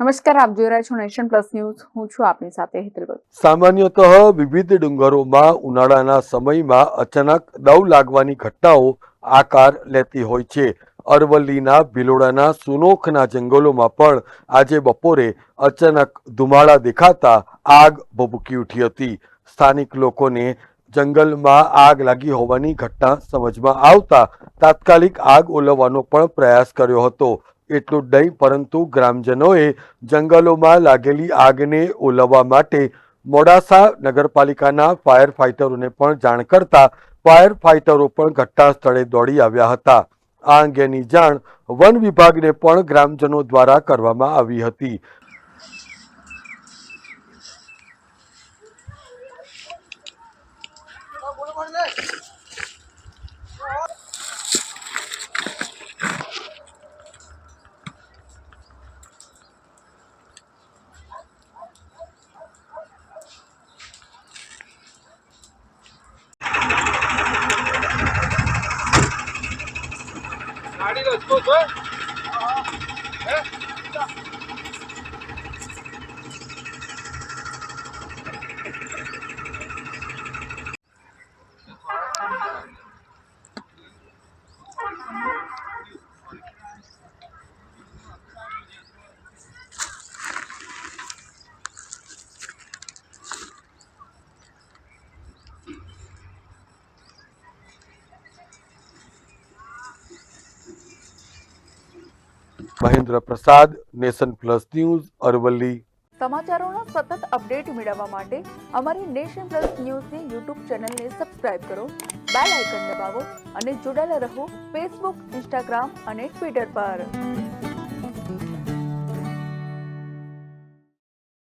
નમસ્કાર, આપ જોઈ રહ્યા છો નેશન પ્લસ ન્યૂઝ. હું છું આપની સાથે હેતલ ભગત. સામાન્યતઃ વિવિધ ડુંગરોમાં ઉનાળાના સમયમાં અચાનક દવ લાગવાની ઘટનાઓ આકાર લેતી હોય છે. અરવલ્લીના ભિલોડાના સુનોખના જંગલોમાં પણ આજે બપોરે અચાનક ધુમાડા દેખાતા આગ ભભૂકી ઉઠી હતી. સ્થાનિક લોકોને જંગલમાં આગ લાગી હોવાની ઘટના સમજમાં આવતા તાત્કાલિક આગ ઓલવવાનો પણ પ્રયાસ કર્યો હતો. એટલું જ નહીં, પરંતુ ગ્રામજનોએ જંગલોમાં લાગેલી આગને ઓલવવા માટે મોડાસા નગરપાલિકાના ફાયર ફાઇટરોને પણ જાણ કરતા ફાયર ફાઇટરો પણ ઘટના સ્થળે દોડી આવ્યા હતા. આ અંગેની જાણ વન વિભાગને પણ ગ્રામજનો દ્વારા કરવામાં આવી હતી. મહેન્દ્ર પ્રસાદ, નેશન પ્લસ ન્યૂઝ, અરવલ્લી. સમાચારોના સતત અપડેટ મેળવવા માટે અમારી નેશન પ્લસ ન્યૂઝની યુટ્યુબ ચેનલને સબસ્ક્રાઇબ કરો, બેલ આઇકન દબાવો અને જોડાયેલા રહો ફેસબુક, ઇન્સ્ટાગ્રામ અને ટ્વિટર પર.